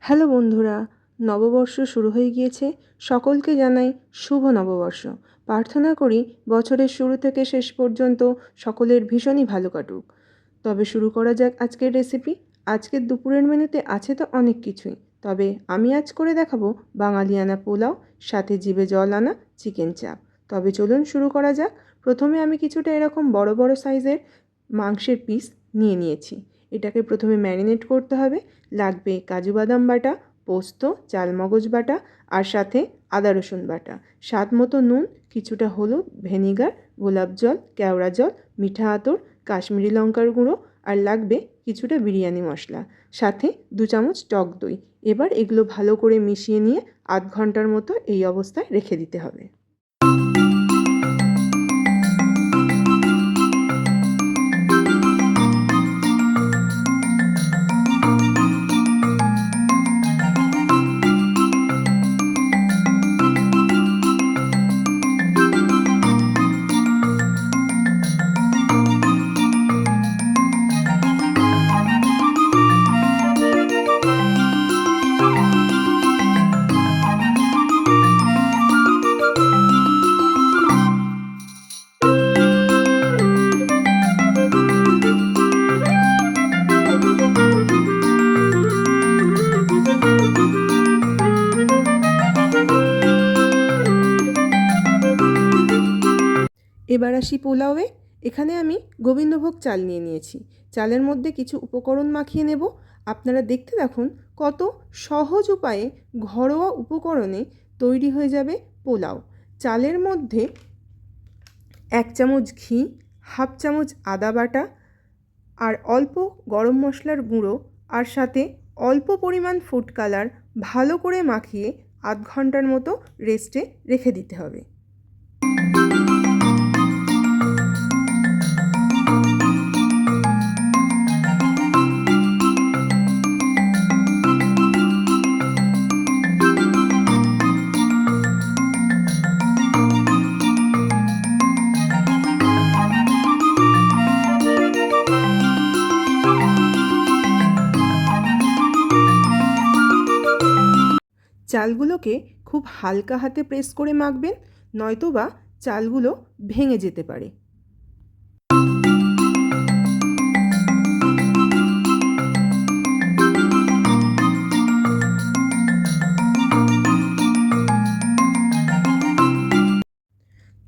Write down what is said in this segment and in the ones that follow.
Hello বন্ধুরা, নববর্ষ শুরু হয়ে গিয়েছে। সকলকে জানাই শুভ নববর্ষ। প্রার্থনা করি বছরের শুরু থেকে শেষ পর্যন্ত সকলের ভীষণই ভালো কাটুক। তবে শুরু করা যাক আজকের রেসিপি। আজকের দুপুরের মেনুতে আছে তো অনেক কিছুই, তবে আমি আজ করে দেখাবো বাঙালিয়ানা পোলাও, সাথে জিভে জল আনা চিকেন চাপ। তবে চলুন শুরু করা যাক। প্রথমে আমি কিছুটা এরকম বড় বড় সাইজের মাংসের পিস নিয়েছি। এটাকে প্রথমে ম্যারিনেট করতে হবে। লাগবে কাজু বাদাম বাটা, পোস্ত, চালমগজ বাটা, আর সাথে আদা রসুন বাটা, স্বাদ মতো নুন, কিছুটা হলুদ, ভিনেগার, গোলাপ জল, কেওড়া জল, মিঠা আতর, কাশ্মীরি লঙ্কার গুঁড়ো, আর লাগবে কিছুটা বিরিয়ানি মশলা, সাথে 2 চামচ টক দই। এবার এগুলো ভালো করে মিশিয়ে নিয়ে আধ ঘন্টার মতো এই অবস্থায় রেখে দিতে হবে। এবার আসি পোলাওয়ে। এখানে আমি গোবিন্দভোগ চাল নিয়েছি। চালের মধ্যে কিছু উপকরণ মাখিয়ে নেব। আপনারা দেখতে দেখুন কত সহজ উপায়ে ঘরোয়া উপকরণে তৈরি হয়ে যাবে পোলাও। চালের মধ্যে 1 চামচ ঘি, হাফ চামচ আদা বাটা, আর অল্প গরম মশলার গুঁড়ো, আর সাথে অল্প পরিমাণ ফুড কালার ভালো করে মাখিয়ে আধ ঘন্টার মতো রেস্টে রেখে দিতে হবে। চালগুলোকে খুব হালকা হাতে প্রেস করে মাখবেন, নয়তোবা চালগুলো ভেঙে যেতে পারে।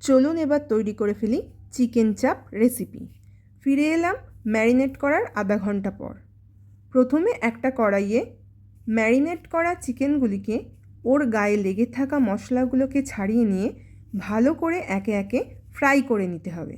চলুন এবার তৈরি করে ফেলি চিকেন চাপ রেসিপি। ফিরে এলাম ম্যারিনেট করার আধা ঘন্টা পর। প্রথমে একটা কড়াইয়ে ম্যারিনেট করা চিকেনগুলিকে ওর গায়ে লেগে থাকা মশলাগুলোকে ছাড়িয়ে নিয়ে ভালো করে একে একে ফ্রাই করে নিতে হবে।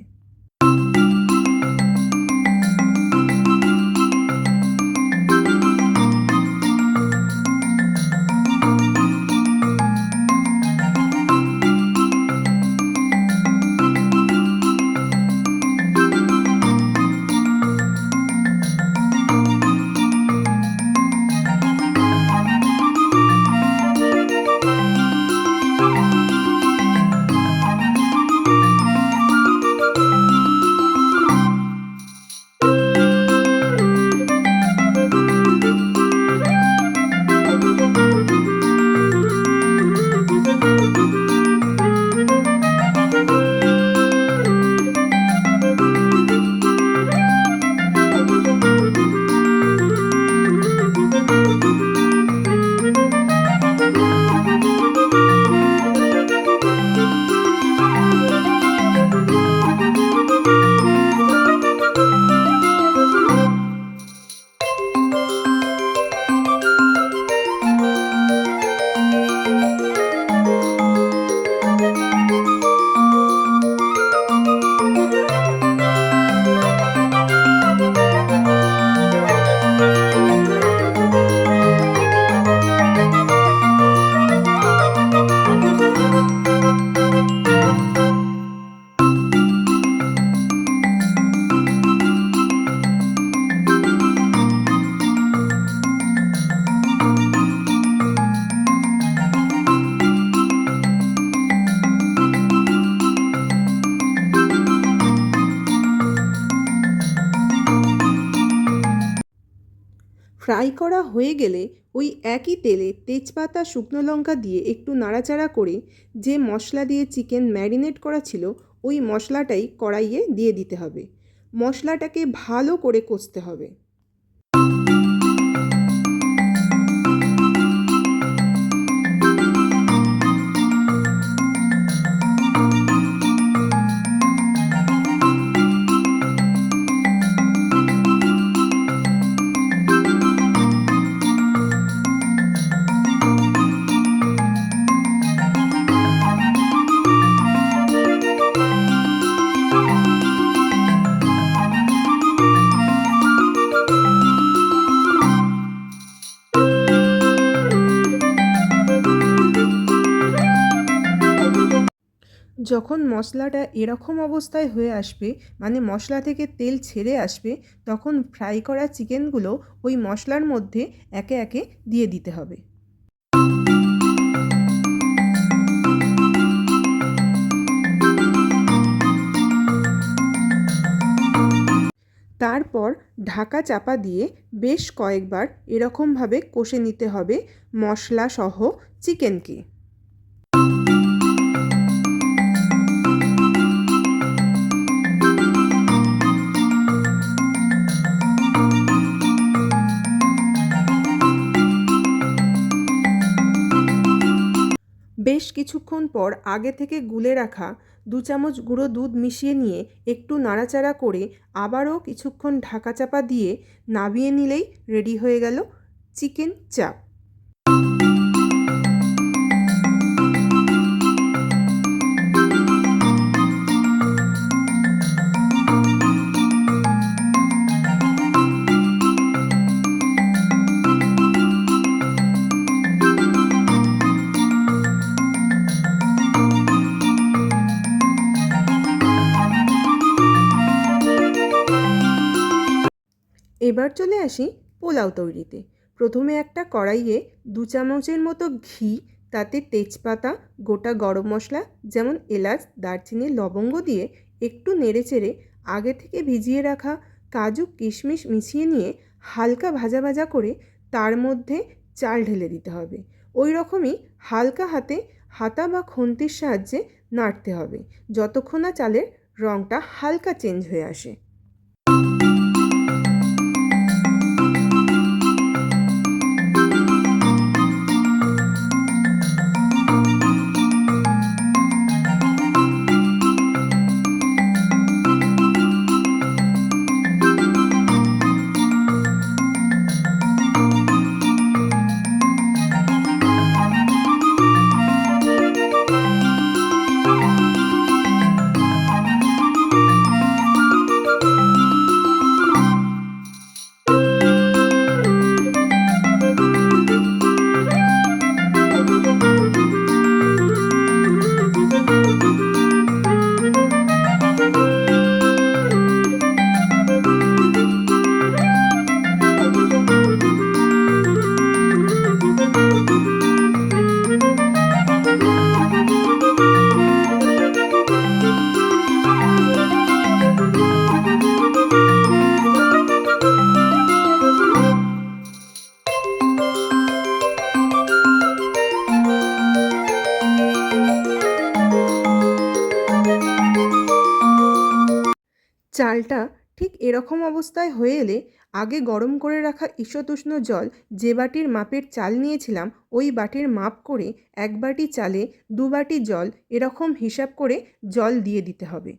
ফ্রাই করা হয়ে গেলে ওই একই তেলে তেজপাতা শুকনো লঙ্কা দিয়ে একটু নাড়াচাড়া করে যে মশলা দিয়ে চিকেন ম্যারিনেট করা ছিল ওই মশলাটাই কড়াইয়ে দিয়ে দিতে হবে। মশলাটাকে ভালো করে কষতে হবে। যখন মশলাটা এরকম অবস্থায় হয়ে আসবে, মানে মশলা থেকে তেল ছেড়ে আসবে, তখন ফ্রাই করা চিকেনগুলো ওই মশলার মধ্যে একে একে দিয়ে দিতে হবে। তারপর ঢাকা চাপা দিয়ে বেশ কয়েকবার এরকমভাবে কষে নিতে হবে মশলা সহ চিকেনকে। বেশ কিছুক্ষণ পর আগে থেকে গুলে রাখা 2 চামচ গুঁড়ো দুধ মিশিয়ে নিয়ে একটু নাড়াচাড়া করে আবারও কিছুক্ষণ ঢাকা চাপা দিয়ে নামিয়ে নিলেই রেডি হয়ে গেল চিকেন চাপ। এবার চলে আসি পোলাও তৈরিতে। প্রথমে একটা কড়াইয়ে 2 চামচের মতো ঘি, তাতে তেজপাতা, গোটা গরম মশলা যেমন এলাচ, দারচিনি, লবঙ্গ দিয়ে একটু নেড়েচেড়ে আগে থেকে ভিজিয়ে রাখা কাজু কিশমিশ মিশিয়ে নিয়ে হালকা ভাজা ভাজা করে তার মধ্যে চাল ঢেলে দিতে হবে। ওই রকমই হালকা হাতে হাতা বা খুন্তির সাহায্যে নাড়তে হবে যতক্ষণ না চালের রঙটা হালকা চেঞ্জ হয়ে আসে। চালটা ঠিক এরকম অবস্থায় হয়ে এলে আগে গরম করে রাখা ঈষৎ উষ্ণ জল যে বাটির মাপের চাল নিয়েছিলাম ওই বাটির মাপ করে 1 বাটি চালে 2 বাটি জল এরকম হিসাব করে জল দিয়ে দিতে হবে।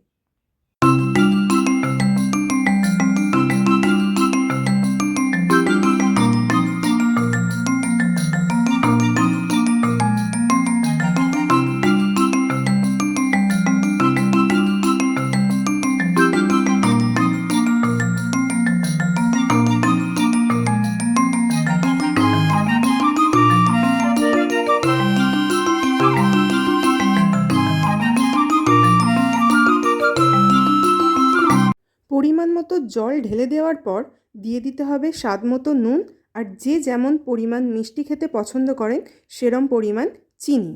পরিমাণ মতো জল ঢেলে দেওয়ার পর দিয়ে দিতে হবে স্বাদ মতো নুন, আর যে যেমন পরিমাণ মিষ্টি খেতে পছন্দ করেন সেরম পরিমাণ চিনি।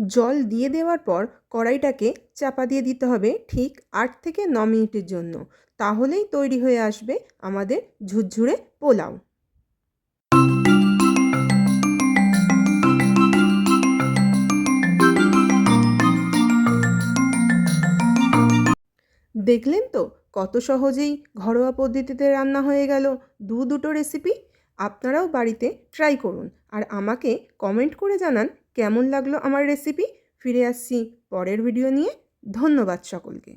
জল দিয়ে দেওয়ার পর কড়াইটাকে চাপা দিয়ে দিতে হবে ঠিক 8 থেকে 9 মিনিটের জন্য। তাহলেই তৈরি হয়ে আসবে আমাদের ঝুরঝুরে পোলাও। দেখলেন তো কত সহজেই ঘরোয়া পদ্ধতিতে রান্না হয়ে গেল দুটো রেসিপি। আপনারাও বাড়িতে ট্রাই করুন আর আমাকে কমেন্ট করে জানান কেমন লাগলো আমার রেসিপি। ফিরে আসছি পরের ভিডিও নিয়ে। ধন্যবাদ সকলকে।